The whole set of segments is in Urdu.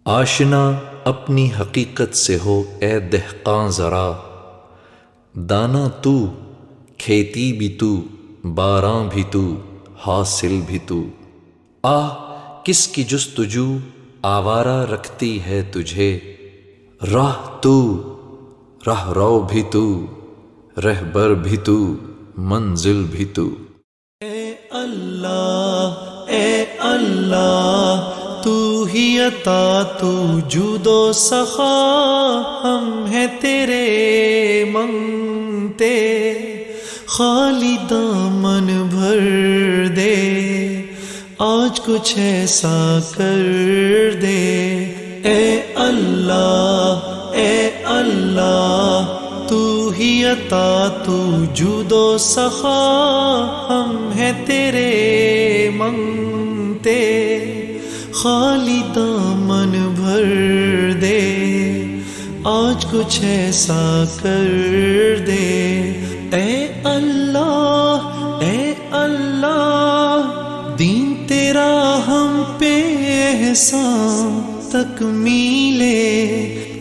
آشنا اپنی حقیقت سے ہو اے دہقاں ذرا، دانا تو، کھیتی بھی تو، باراں بھی تو، حاصل بھی تو۔ آہ کس کی جستجو آوارہ رکھتی ہے تجھے، راہ تو، راہ رو بھی تو، رہبر بھی تو، منزل بھی تو۔ اے اللہ تو ہی عطا تو جود و سخا، ہم ہیں تیرے منگتے، خالی دامن بھر دے، آج کچھ ایسا کر دے۔ اے اللہ تو ہی عطا تو جود و سخا، ہم ہیں تیرے منگتے، خالی دامن بھر دے، آج کچھ ایسا کر دے۔ اے اللہ دین تیرا ہم پہ احسان، تکمیل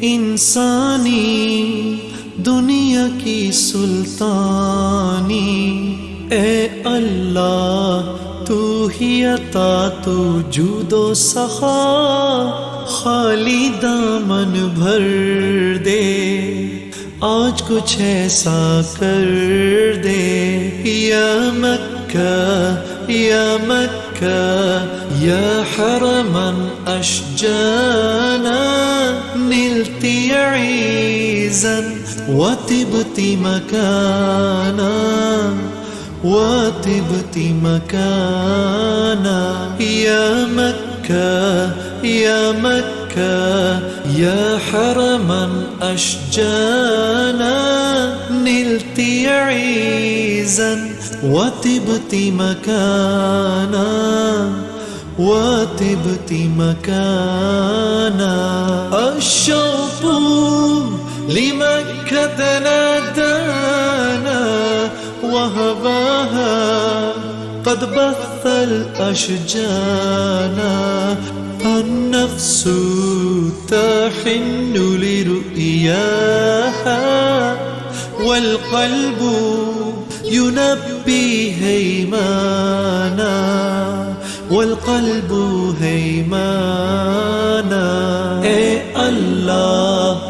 انسانی دنیا کی سلطانی۔ اے اللہ تو ہی عطا تو جود و سخا، خالی دامن بھر دے، آج کچھ ایسا کر دے۔ یا مکہ یا حرما اشجانا، نلت عیزا وطبت مکانا، وطبت مکانا۔ یا مکہ یا حرما اشجانا، نلت عیزا وطبت مکانا، وطبت مکانا۔ الشوق لمكة نادانا، وهواها قد بث الأشجانا، النفس تحن لرؤياها، والقلب ينبي هيمانا، والقلب هيمانا۔ اے اللہ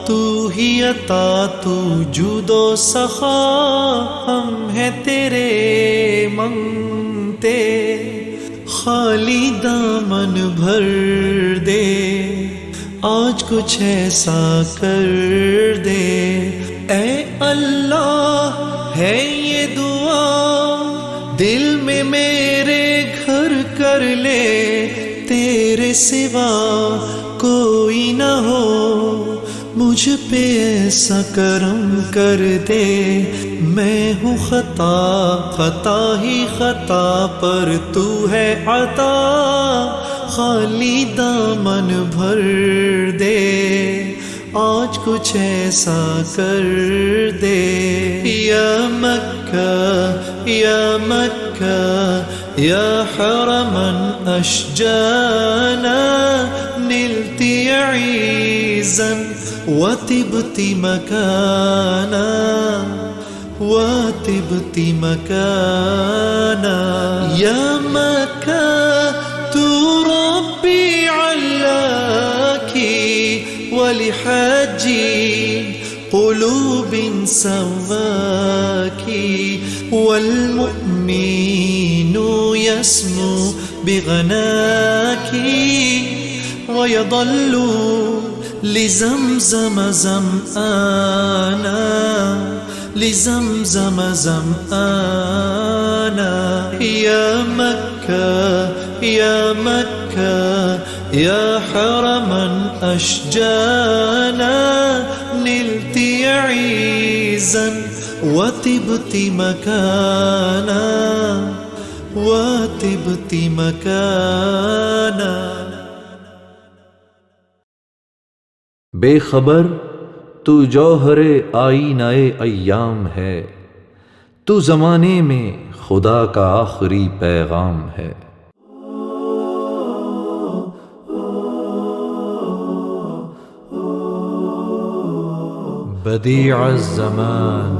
تو ہی عطا تو جود و سخا، ہم ہیں تیرے منگتے، خالی دامن بھر دے، آج کچھ ایسا کر دے۔ اے اللہ ہے یہ دعا دل میں میرے گھر کر لے، تیرے سوا کوئی نہ ہو، مجھ پہ ایسا کرم کر دے۔ میں ہوں خطا ہی خطا پر تو ہے عطا، خالی دامن بھر دے، آج کچھ ایسا کر دے۔ یا مکہ یا حرما اشجانا، نلت عیزا وطبت مکانا، وطبت مکانا۔ یا مکہ تو ربی علاکی، ولحاجی قلوب سواکی، والمؤمن يسمو بغناکی، ويظل لزمزم زمآنا، لزمزم زمآنا۔ یا مکہ یا حرما اشجانا، نلت عیزا وطبت مکانا، وطبت مکانا۔ بے خبر تو جوہر آئینہ ایام ہے، تو زمانے میں خدا کا آخری پیغام ہے۔ بدیع الزمان.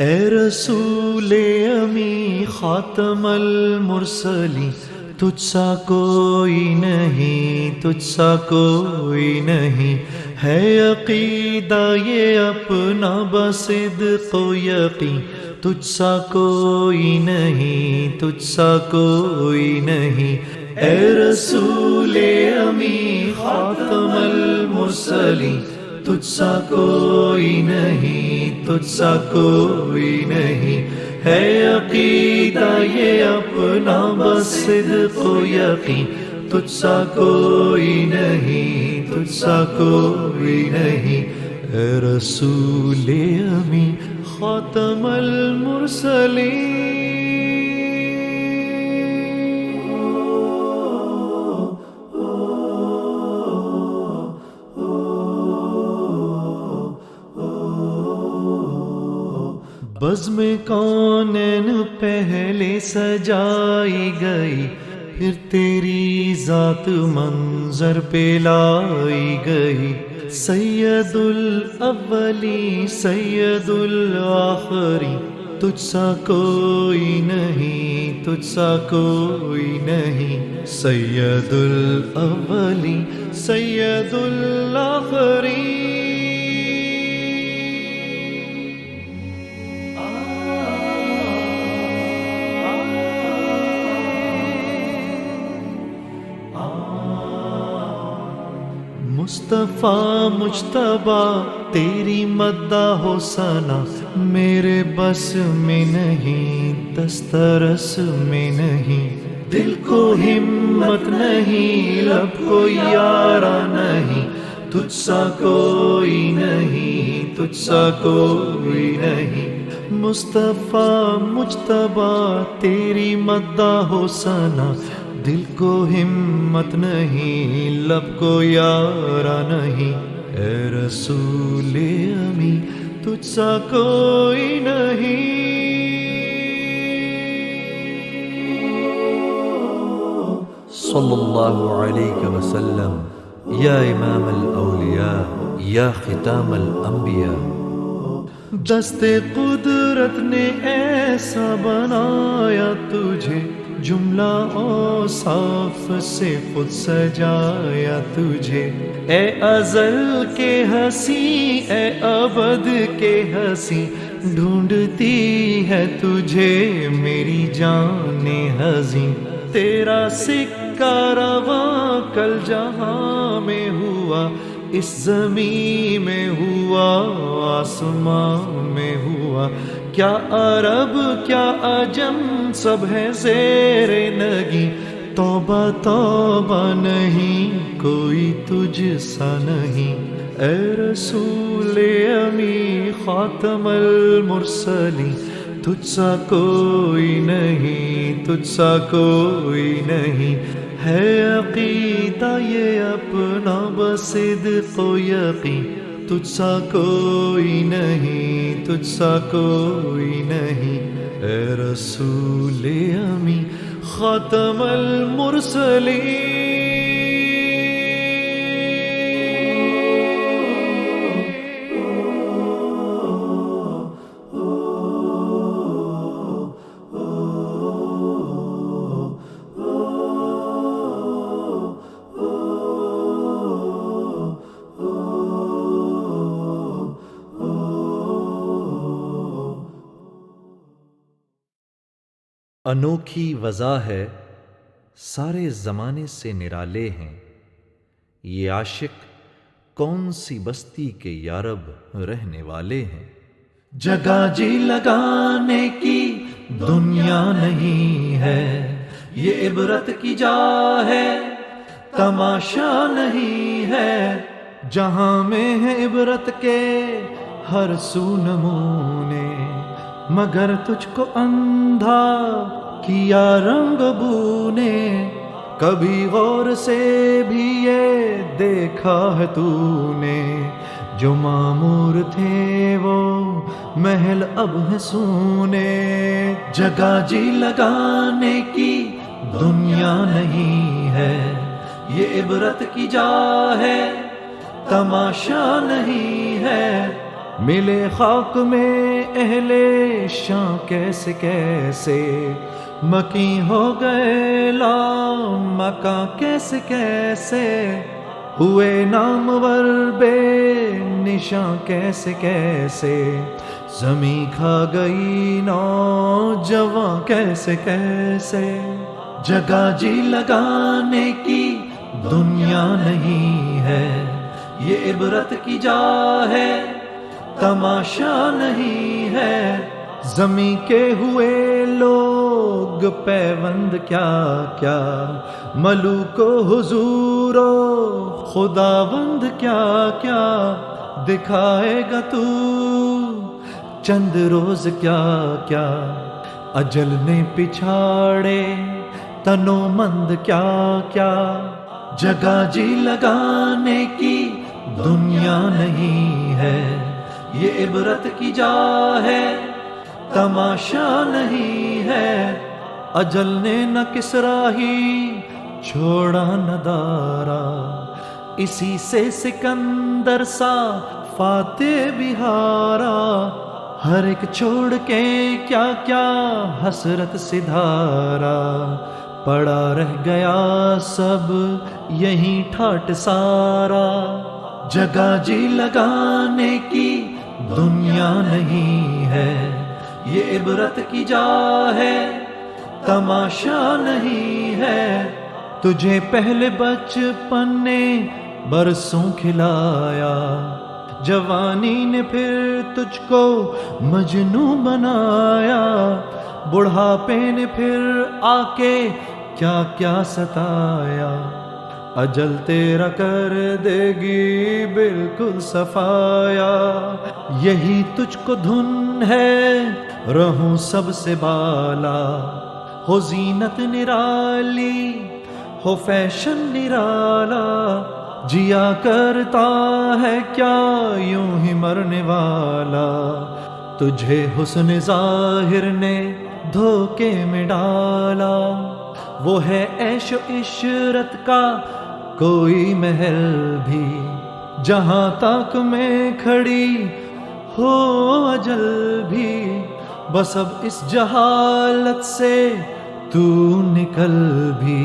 اے رسول امی خاتم المرسلین، تجھ سا کوئی نہیں، تجھ سا کوئی نہیں، ہے عقیدہ یہ اپنا بصدق و یقین، تجھ سا کوئی نہیں، تجھ سا کوئی نہیں. اے رسول امی خاتم المرسلین، تجھ سا کوئی نہیں، تجھ سا کوئی نہیں، ہے عقیدہ یہ اپنا بصدق و یقین، تجھ سا کوئی نہیں، تجھ سا کوئی نہیں. اے رسول امی خاتم المرسلین. بزم کونین پہلے سجائی گئی، پھر تیری ذات منظر پہ لائی گئی. سید الاولی سید الآخری، تجھ سا کوئی نہیں، تجھ سا کوئی نہیں. سید الاولی سید الآخری. مصطفیٰ مجتبیٰ تیری مدح و ثنا میرے بس میں نہیں، دسترس میں نہیں. دل کو ہمت نہیں، لب کو یارا نہیں، تجھ سا کوئی نہیں، تجھ سا کوئی نہیں. مصطفیٰ مجتبیٰ تیری مدح و ثنا، دل کو ہمت نہیں، لب کو یارا نہیں. اے رسول امی تجھ سا کوئی نہیں. صلی اللہ علیہ وسلم یا امام الاولیاء یا ختام الانبیاء. دست قدرت نے ایسا بنایا تجھے، جملہ اوصاف سے خود سجایا تجھے. اے ازل کے ہنسی، اے ابد کے ہنسی، ڈھونڈتی ہے تجھے میری جان ہزیں. تیرا سکہ رواں کل جہاں میں ہوا، اس زمین میں ہوا، آسمان میں ہوا. کیا عرب کیا عجم سب ہے زیر نگی، توبہ توبہ نہیں کوئی تجھ سا نہیں. اے رسول امی خاتم المرسلین، تجھ سا کوئی نہیں، تجھ سا کوئی نہیں، ہے عقیدہ یہ اپنا بصدق و یقین، تجھ سا کوئی نہیں، تجھ سا کوئی نہیں. اے رسول امی خاتم المرسلین. انوکھی وضع ہے، سارے زمانے سے نرالے ہیں. یہ عاشق کون سی بستی کے یارب رہنے والے ہیں. جگہ جی لگانے کی دنیا نہیں ہے، یہ عبرت کی جا ہے، تماشا نہیں ہے. جہاں میں ہے عبرت کے ہر سو نمونے، مگر تجھ کو اندھا کیا رنگ بو نے. کبھی غور سے بھی یہ دیکھا ہے تو نے، جو معمور تھے وہ محل اب ہے سونے. جگہ جی لگانے کی دنیا نہیں ہے، یہ عبرت کی جا ہے، تماشا نہیں ہے. ملے خاک میں اہل شاں کیسے کیسے، مکیں ہو گئے لامکاں کیسے کیسے، ہوئے نامور بے نشاں کیسے کیسے، زمیں کھا گئی نوجواں کیسے کیسے، جگہ جی لگانے کی دنیا نہیں ہے، یہ عبرت کی جا ہے تماشا نہیں ہے، زمیں کے ہوئے لوگ پیوند کیا کیا، ملوک و حضور و خداوند کیا کیا، دکھائے گا تو چند روز کیا کیا، اجل نے پچھاڑے تنو مند کیا کیا، جگہ جی لگانے کی دنیا نہیں ہے، یہ عبرت کی جا ہے تماشا نہیں ہے، اجل نے نہ کسرا ہی چھوڑا نہ دارا، اسی سے سکندر سا فاتح بہارا، ہر ایک چھوڑ کے کیا کیا حسرت سدھارا، پڑا رہ گیا سب یہیں ٹھاٹ سارا، جگہ جی لگانے کی دنیا نہیں ہے، یہ عبرت کی جا ہے تماشا نہیں ہے، تجھے پہلے بچپن نے برسوں کھلایا، جوانی نے پھر تجھ کو مجنوں بنایا، بڑھاپے نے پھر آ کے کیا کیا ستایا، اجل تیرا کر دے گی بالکل صفایا، یہی تجھ کو دھن ہے رہوں سب سے بالا، ہو زینت نرالی ہو فیشن نرالا، جیا کرتا ہے کیا یوں ہی مرنے والا، تجھے حسن ظاہر نے دھوکے میں ڈالا، وہ ہے عیش و عشرت کا کوئی محل بھی، جہاں تک میں کھڑی ہو اجل بھی، بس اب اس جہالت سے تو نکل بھی،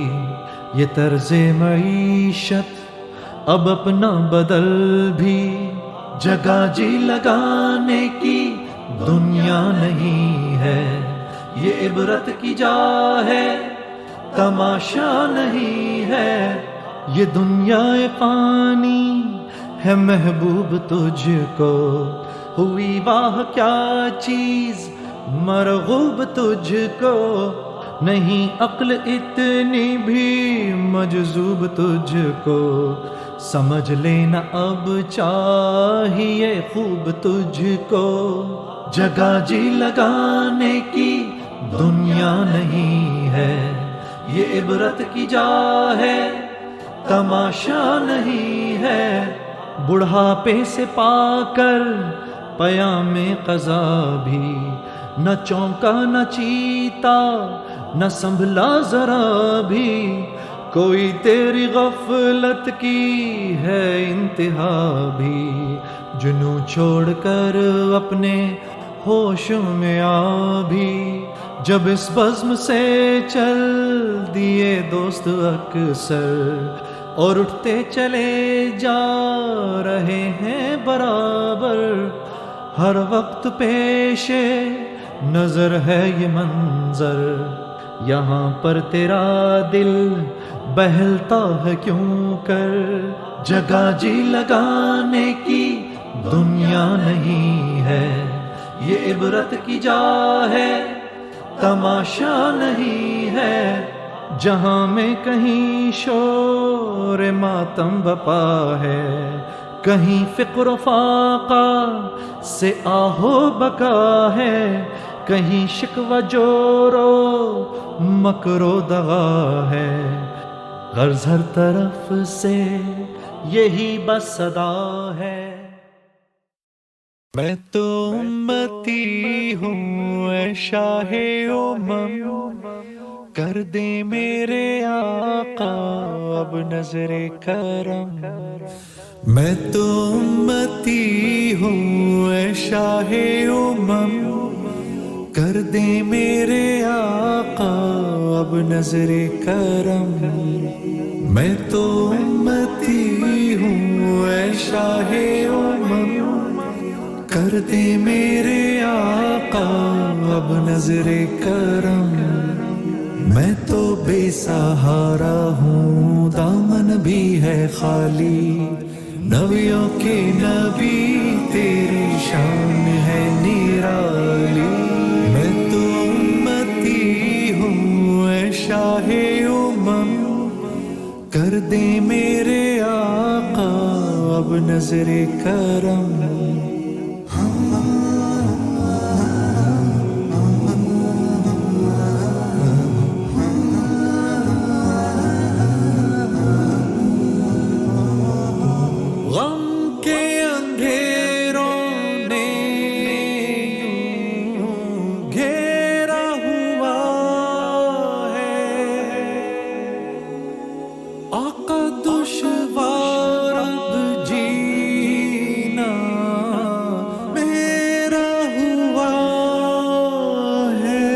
یہ طرز معیشت اب اپنا بدل بھی، جگہ جی لگانے کی دنیا نہیں ہے، یہ عبرت کی جا ہے تماشا نہیں ہے، یہ دنیا فانی ہے محبوب تجھ کو، ہوئی واہ کیا چیز مرغوب تجھ کو، نہیں عقل اتنی بھی مجذوب تجھ کو، سمجھ لینا اب چاہیے خوب تجھ کو، جگہ جی لگانے کی دنیا نہیں ہے، یہ عبرت کی جا ہے تماشا نہیں ہے، بڑھاپے سے پا کر پیام قضا بھی، نہ چونکا نہ چیتا نہ سنبھلا ذرا بھی، کوئی تیری غفلت کی ہے انتہا بھی، جنوں چھوڑ کر اپنے ہوشوں میں آ بھی، جب اس بزم سے چل دیے دوست اکثر، اور اٹھتے چلے جا رہے ہیں برابر، ہر وقت پیش نظر ہے یہ منظر، یہاں پر تیرا دل بہلتا ہے کیوں کر، جگہ جی لگانے کی دنیا نہیں ہے، یہ عبرت کی جا ہے تماشا نہیں ہے، جہاں میں کہیں شور ماتم بپا ہے، کہیں فقر و فاقہ سے آہو بکا ہے، کہیں شکوہ جورو مکرو دغا ہے، غرض ہر طرف سے یہی بس صدا ہے، میں تو امتی ہوں اے شاہ امم، کر دے میرے آقا اب نظر کرم، میں تو امتی ہوں اے شاہ امم، کر دے میرے آقا اب نظر کرم، میں تو امتی ہوں اے شاہ امم، کر دے میرے آقا اب نظر کرم، میں تو بے سہارا ہوں دامن بھی ہے خالی، نبیوں کے نبی تیری شان ہے نرالی، میں تو امتی ہوں اے شاہ امم، کر دے میرے آقا اب نظر کرم، غم کے اندھیروں نے یوں گھیرا ہوا ہے، آقا دشوار اب جینا میرا ہوا ہے،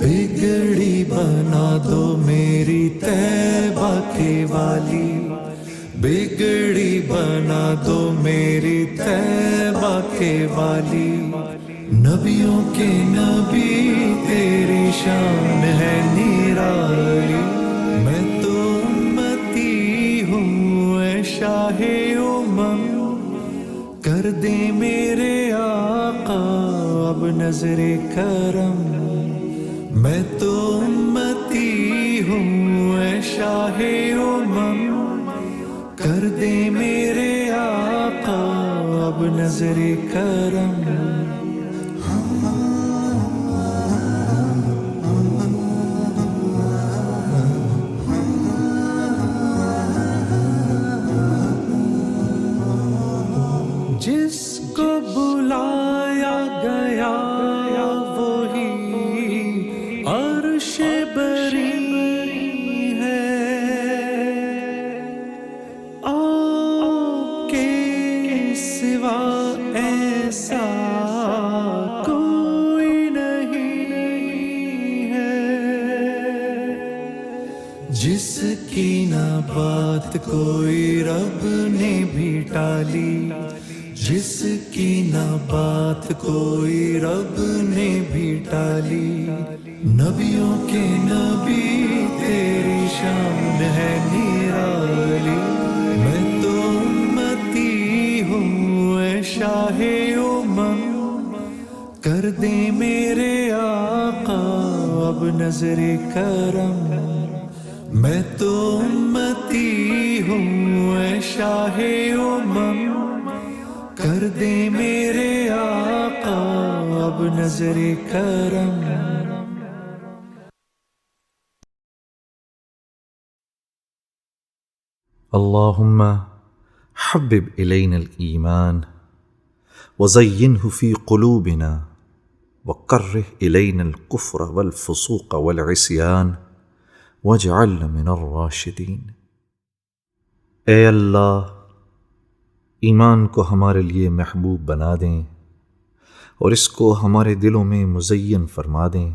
بگڑی بنا دو میری طیبہ کے والی، بگڑی بنا دو میری طیبہ کے والی، نبیوں کے نبی تیری شان ہے نرالی، میں تو امتی ہوں اے شاہ امم، کر دے میرے آقا اب نظر کرم، میں تو امتی ہوں اے شاہ امم، کر دے میرے آقا اب نظر کرم، جس کو بلایا گیا وہی عرش بری ایسا کوئی نہیں ہے، جس کی نہ بات کوئی رب نے بھی ٹالی، جس کی نہ بات کوئی رب نے بھی ٹالی، نبیوں کے نبی تیری شان ہے نرالی، میں تو امتی ہوں اے شاہ امم، کر دے میرے آقا اب نظر کرم، میں تو امتی ہوں اے شاہ امم، کر دے میرے آقا اب نظر کرم، اللهم حبب إلينا الإيمان وزينه في قلوبنا وكره إلينا الكفر والفسوق والعصيان واجعلنا من الراشدين۔ اے اللہ، ایمان کو ہمارے لیے محبوب بنا دیں اور اس کو ہمارے دلوں میں مزین فرما دیں،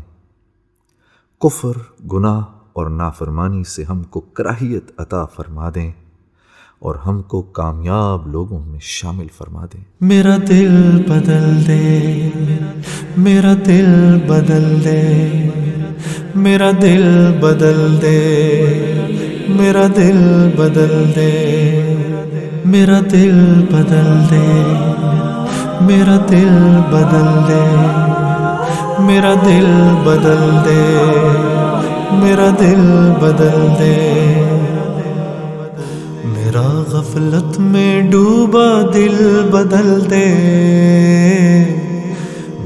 کفر، گناہ اور نافرمانی سے ہم کو کراہیت عطا فرما دیں اور ہم کو کامیاب لوگوں میں شامل فرما دیں۔ میرا دل بدل دے، میرا دل بدل دے، میرا دل بدل دے، میرا دل بدل دے، میرا دل بدل دے، میرا دل بدل دے، میرا دل بدل دے، میرا دل بدل دے، میرا غفلت میں ڈوبا دل بدل دے،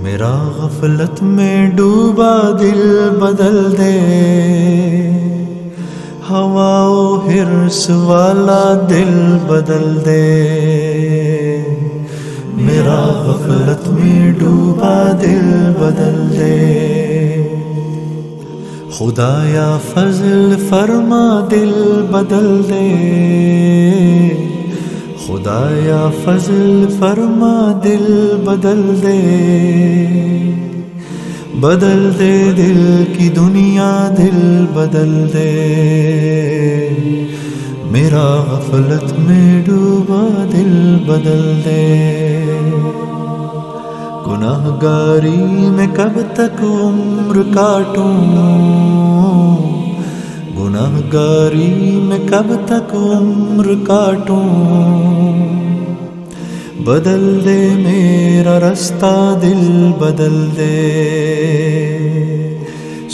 میرا غفلت میں ڈوبا دل بدل دے، ہوا و حرص والا دل بدل دے، میرا غفلت میں ڈوبا دل بدل دے، خدایا فضل فرما دل بدل دے، خدایا فضل فرما دل بدل دے، بدل دے دل کی دنیا دل بدل دے، میرا غفلت میں ڈوبا دل بدل دے۔ گناہ گاری میں کب تک عمر کاٹوں، گناہ گاری میں کب تک عمر کاٹوں، بدل دے میرا رستہ دل بدل دے،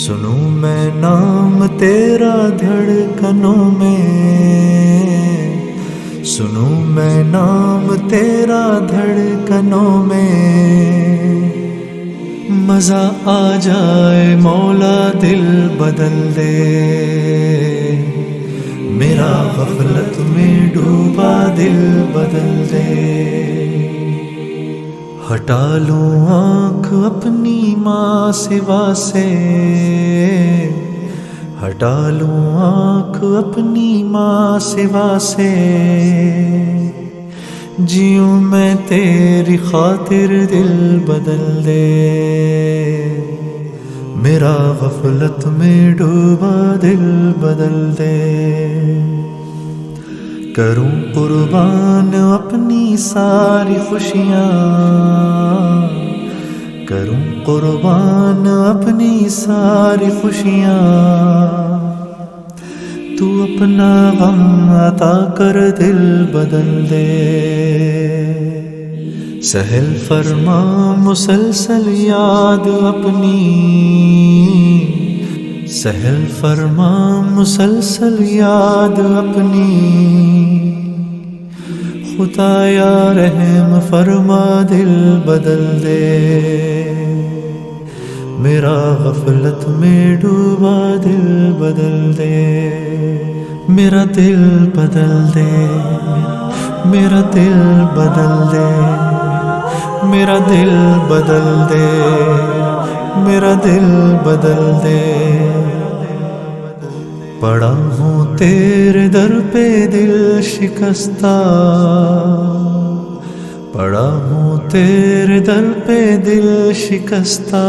سنوں میں نام تیرا دھڑکنوں میں، سنوں میں نام تیرا دھڑکنوں میں، مزہ آ جائے مولا دل بدل دے، میرا غفلت میں ڈوبا دل بدل دے۔ ہٹا لوں آنکھ اپنی ماں سوا سے، ہٹا لوں آنکھ اپنی ماں سوا سے، جیوں میں تیری خاطر دل بدل دے، میرا غفلت میں ڈوبا دل بدل دے۔ کروں قربان اپنی ساری خوشیاں، کروں قربان اپنی ساری خوشیاں، تو اپنا غم عطا کر دل بدل دے، سہل فرما مسلسل یاد اپنی، سہل فرما مسلسل یاد اپنی، خدایا رحم فرما دل بدل دے، میرا غفلت میں ڈوبا دل بدل دے، میرا دل بدل دے، میرا دل بدل دے، میرا دل بدل دے، میرا دل بدل دے۔ پڑا ہوں تیرے در پہ دل شکستہ، پڑا ہوں تیرے در پہ دل شکستہ،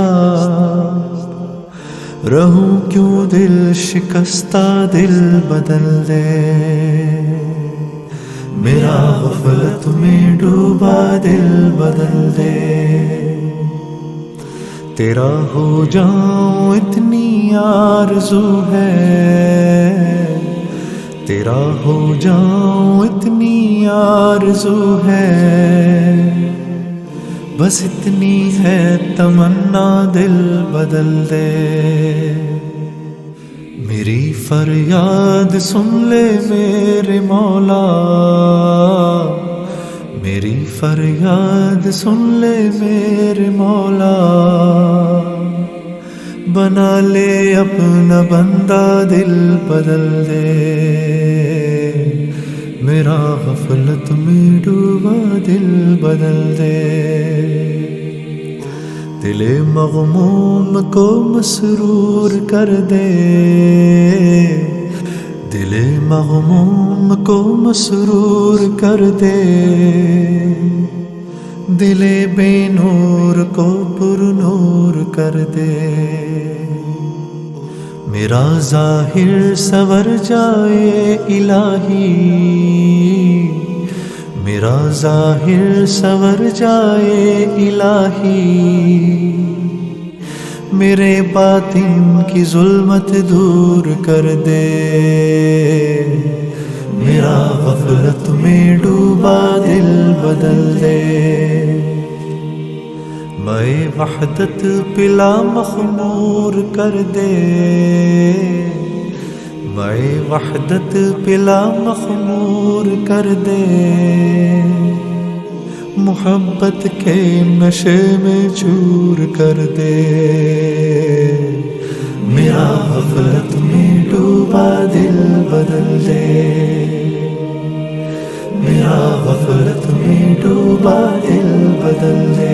رہوں کیوں دل شکستہ دل بدل دے، میرا غفلت میں ڈوبا دل بدل دے، تیرا ہو جاؤں اتنی آرزو ہے، تیرا ہو جاؤں اتنی آرزو ہے، بس اتنی ہے تمنا دل بدل دے، میری فریاد سن لے میرے مولا، میری فریاد سن لے میرے مولا، بنا لے اپنا بندہ دل بدل دے، میرا غفلت میں ڈوبا دل بدل دے، دل مغموم کو مسرور کر دے، دل مغموم کو مسرور کر دے، دل بے نور کو پر نور کر دے، میرا ظاہر سور جائے الہی، میرا ظاہر سور جائے الہی، میرے باطن کی ظلمت دور کر دے، میرا غفلت میں ڈوبا دل بدل دے، میں وحدت پلا مخمور کر دے، میں وحدت پلا مخمور کر دے، محبت کے نشے میں چور کر دے، میرا غفلت میں ڈوبا دل بدل دے، میرا غفلت میں ڈوبا دل بدل دے۔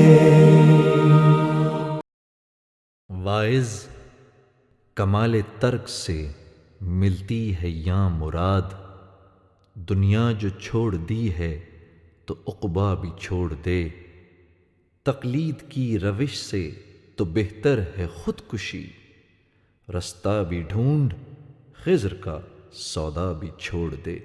واعظ کمال ترک سے ملتی ہے یاں مراد، دنیا جو چھوڑ دی ہے تو عقبیٰ بھی چھوڑ دے، تقلید کی روش سے تو بہتر ہے خودکشی، رستہ بھی ڈھونڈ خضر کا سودا بھی چھوڑ دے۔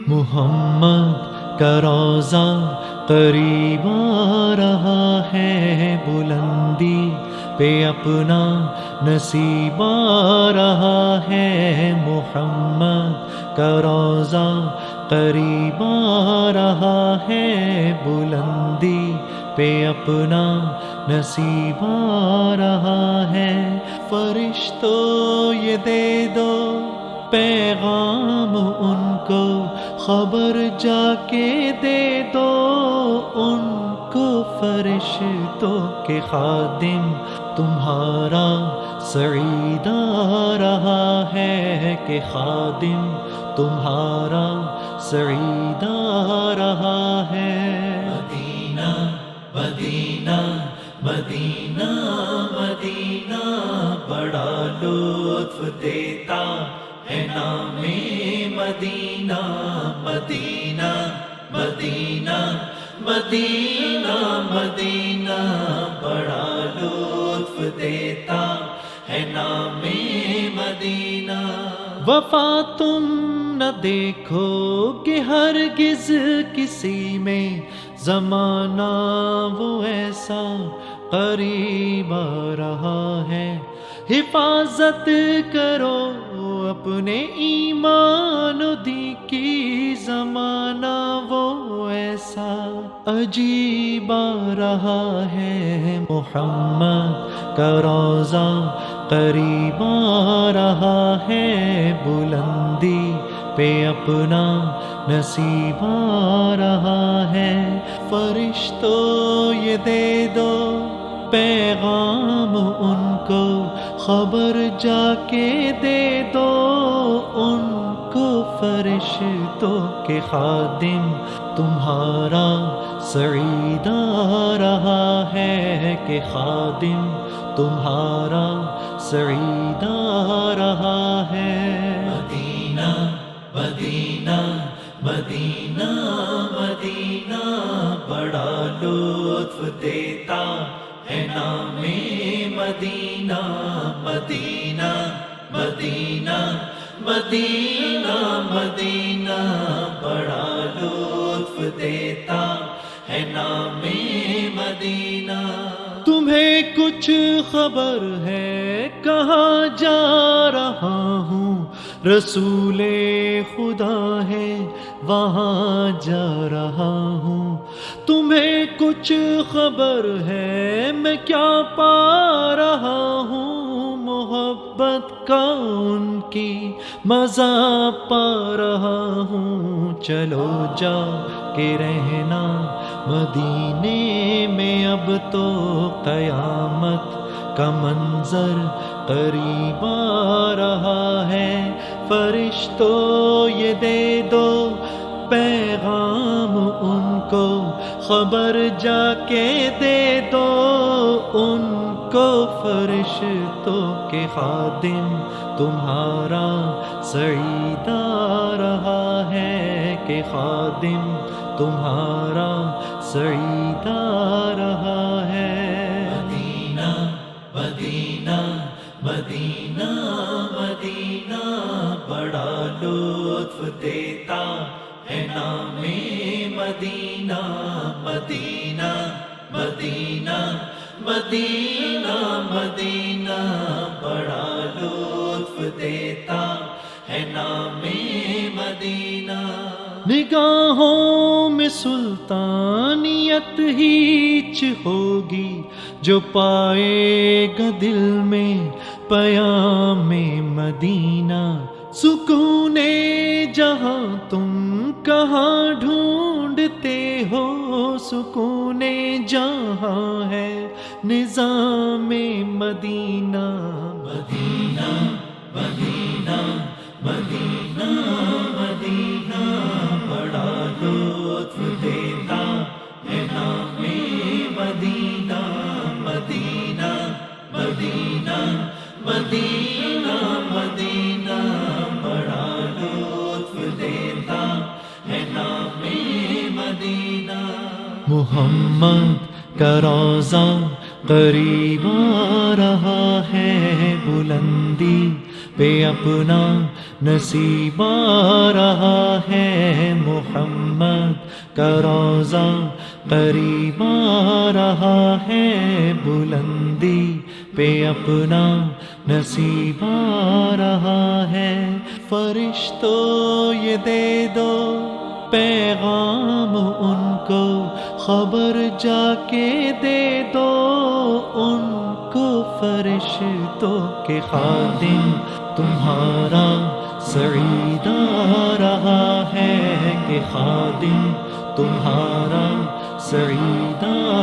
محمد کا روضہ قریب آ رہا ہے، بلندی پہ اپنا نصیب آ رہا ہے۔ محمد کا روضہ قریب آ رہا ہے، بلندی پہ اپنا نصیب آ رہا ہے۔ فرشتوں یہ دے دو پیغام ان کو، خبر جا کے دے دو ان کو، فرشتوں کے خادم تمہارا سعید آ رہا ہے، کہ خادم تمہارا سعید آ رہا ہے۔ مدینہ مدینہ مدینہ مدینہ بڑا لطف دیتا ہے نام مدینہ، مدینہ مدینہ مدینہ مدینہ بڑا لطف دیتا ہے نام مدینہ۔ وفا تم نہ دیکھو کہ ہرگز کسی میں، زمانہ وہ ایسا قریب آ رہا ہے۔ حفاظت کرو اپنے ایمان و دین کی، زمانہ وہ ایسا عجیب آ رہا ہے۔ محمد کا روضہ قریب آ رہا ہے، بلندی پہ اپنا نصیب آ رہا ہے۔ فرشتوں یہ دے دو پیغام ان کو، خبر جا کے دے دو ان کو، فرشتوں کے خادم تمہارا سعید آ رہا ہے، کہ خادم تمہارا سعید آ رہا ہے۔ مدینہ مدینہ مدینہ مدینہ بڑا لطف دیتا ہے نام مدینہ، مدینہ مدینہ مدینہ مدینہ بڑا لطف دیتا ہے نام مدینہ۔ تمہیں کچھ خبر ہے کہاں جا رہا ہوں، رسول خدا ہے وہاں جا رہا ہوں۔ تمہیں کچھ خبر ہے میں کیا پا رہا ہوں، محبت کا ان کی مزہ پا رہا ہوں۔ چلو جا کے رہنا مدینے میں، اب تو قیامت کا منظر قریب آ رہا ہے۔ فرشتوں یہ دے دو پیغام ان کو، خبر جا کے دے دو ان کو، فرشتوں کے خادم تمہارا سعید آ رہا ہے، کہ خادم تمہارا سعید آ رہا ہے۔ مدینہ مدینہ مدینہ مدینہ بڑا لطف دیتا ہے نام مدینہ، مدینہ مدینہ مدینہ مدینہ بڑا لطف دیتا ہے نام مدینہ۔ نگاہوں میں سلطانیت ہیچ ہوگی، جو پائے گا دل میں پیام مدینہ، سکون جہاں تم کہاں ڈھونڈتے ہو، سکون جہاں ہے نظام مدینہ، مدینہ مدینہ مدینہ مدینہ بڑا لطف دیتا ہے نام مدینہ، مدینہ مدینہ مدینہ مدینہ بڑا لطف دیتا ہے نام مدینہ۔ محمد کا روضہ قریب آ رہا ہے، بلندی پہ اپنا نصیب آ رہا ہے، محمد کا روضہ قریب آ رہا ہے، بلندی پہ اپنا نصیب آ رہا ہے۔ فرشتوں یہ دے دو پیغام ان کو، خبر جا کے دے دو ان کو، فرشتوں کے خادم تمہارا سعید آ رہا ہے، کہ خادم تمہارا سعید آ